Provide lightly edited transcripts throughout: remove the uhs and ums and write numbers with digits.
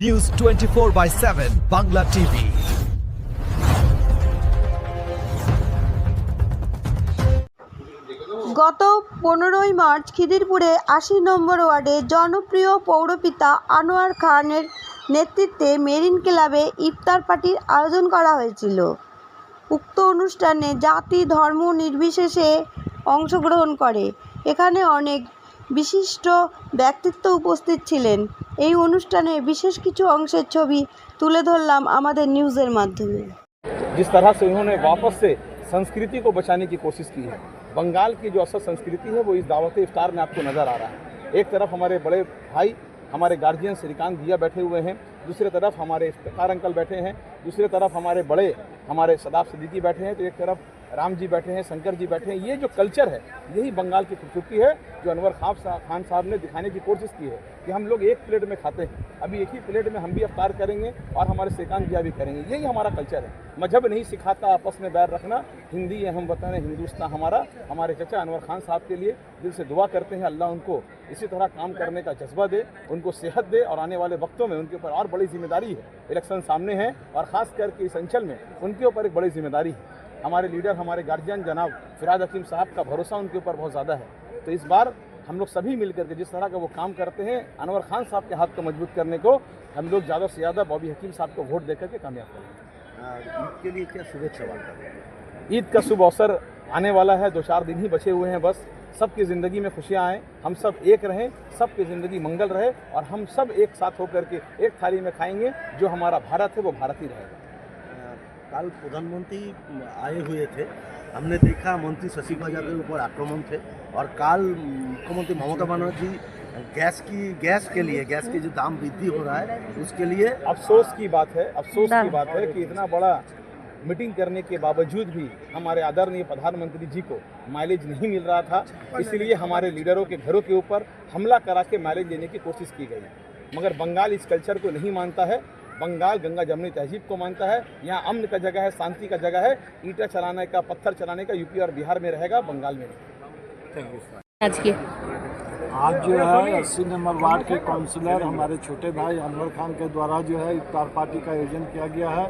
News 24/7 Bangla TV. গত 15ই March খিদিরপুরে 80 নম্বর ওয়ার্ডে জনপ্রিয় পৌরপিতা আনোয়ার খানের নেতৃত্বে মেরিন ক্লাবে ইফতার পার্টির আয়োজন করা হয়েছিল। উক্ত অনুষ্ঠানে জাতি ধর্ম নির্বিশেষে অংশগ্রহণ করে। এখানে অনেক বিশিষ্ট ব্যক্তিত্ব উপস্থিত ছিলেন। এই অনুষ্ঠানে বিশেষ কিছু অংশের ছবি তুলে ধরলাম আমাদের নিউজের মাধ্যমে। जिस तरह से उन्होंने वापस से संस्कृति को बचाने की कोशिश की है, बंगाल की जो असल संस्कृति है वो इस दावत इफ्तार में आपको नज़र आ रहा है। एक तरफ हमारे बड़े भाई हमारे गार्जियन श्रीकांत दिया बैठे हुए हैं, दूसरी तरफ हमारे इफ्तार अंकल बैठे हैं, दूसरी तरफ हमारे बड़े हमारे सदाफ सिद्दीकी बैठे हैं, तो एक तरफ राम जी बैठे हैं, शंकर जी बैठे हैं। ये जो कल्चर है यही बंगाल की खूबसूरती है जो अनवर खान साहब ने दिखाने की कोशिश की है कि हम लोग एक प्लेट में खाते हैं। अभी एक ही प्लेट में हम भी इफ्तार करेंगे और हमारे श्रीकांत जी भी करेंगे। यही हमारा कल्चर है। मजहब नहीं सिखाता आपस में बैर रखना, हिंदी है हम वतन है हिंदुस्तान हमारा। हमारे चचा अनवर खान साहब के लिए दिल से दुआ करते हैं, अल्लाह उनको इसी तरह काम करने का जज्बा दे, उनको सेहत दे और आने वाले वक्तों में उनके ऊपर और बड़ी जिम्मेदारी है। इलेक्शन सामने है और ख़ास करके इस अंचल में उनके ऊपर एक बड़ी जिम्मेदारी है। हमारे लीडर हमारे गार्जियन जनाब फिराद हकीम साहब का भरोसा उनके ऊपर बहुत ज़्यादा है। तो इस बार हम लोग सभी मिलकर के जिस तरह का वो काम करते हैं, अनवर खान साहब के हाथ को मजबूत करने को हम लोग ज़्यादा से ज़्यादा बॉबी हकीम साहब को वोट देकर के कामयाब करेंगे। ईद के लिए क्या शुभेच्छा वार्ता? ईद का शुभ अवसर आने वाला है, 2-4 दिन ही बचे हुए हैं बस। सबकी ज़िंदगी में खुशियाँ आएँ, हम सब एक रहें, सबकी ज़िंदगी मंगल रहे और हम सब एक साथ होकर के एक थाली में खाएंगे। जो हमारा भारत है वो भारत ही रहेगा। कल प्रधानमंत्री आए हुए थे, हमने देखा मंत्री शशि बजा के ऊपर आक्रमण थे और कल मुख्यमंत्री ममता बनर्जी गैस के जो दाम वृद्धि हो रहा है उसके लिए अफसोस की बात है कि इतना बड़ा मीटिंग करने के बावजूद भी हमारे आदरणीय प्रधानमंत्री जी को माइलेज नहीं मिल रहा था। इसलिए हमारे लीडरों के घरों के ऊपर हमला करा के माइलेज लेने की कोशिश की गई। मगर बंगाल इस कल्चर को नहीं मानता है। बंगाल गंगा जमुनी तहजीब को मानता है। यहाँ अमन का जगह है, शांति का जगह है। ईंटा चलाने का, पत्थर चलाने का यूपी और बिहार में रहेगा, बंगाल में नहीं। Thank you. आज जो है 80 नंबर वार्ड के काउंसिलर हमारे छोटे भाई अनवर खान के द्वारा जो है इफ्तार पार्टी का आयोजन किया गया है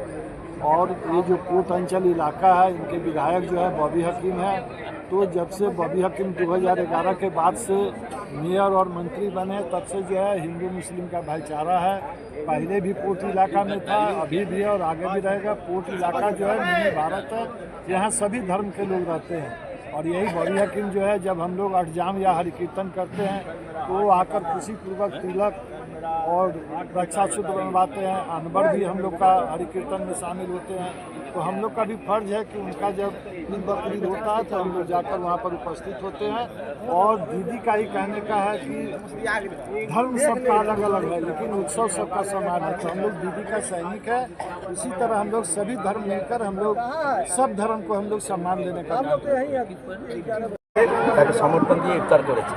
और ये जो कोट अंचल इलाका है इनके विधायक जो है बॉबी हकीम है। तो जब से बॉबी हकीम 2011 के बाद से मेयर और मंत्री बने तब से जो है हिंदू मुस्लिम का भाईचारा है। पहले भी पोर्ट इलाका में था, अभी भी है और आगे भी रहेगा। पोर्ट इलाका जो है मिनी भारत है, यहाँ सभी धर्म के लोग रहते हैं और यही बॉबी हकीम जो है जब हम लोग अठजाम या हरि कीर्तन करते हैं तो वो आकर खुशीपूर्वक तिलक और रक्षा सूत्र बनवाते हैं। अनवर भी हम लोग का हरि कीर्तन में शामिल होते हैं। तो हम लोग का भी फर्ज है कि उनका जब ईद बकरीद होता है तो हम लोग जाकर वहाँ पर उपस्थित होते हैं। और दीदी का ही कहने का है कि धर्म सबका अलग अलग है लेकिन उत्सव सबका समान है। तो हम लोग दीदी का सैनिक है। उसी तरह हम लोग सभी धर्म मिलकर हम लोग सब धर्म को हम लोग सम्मान देने का समर्थन दिए इफ्तार करेছে।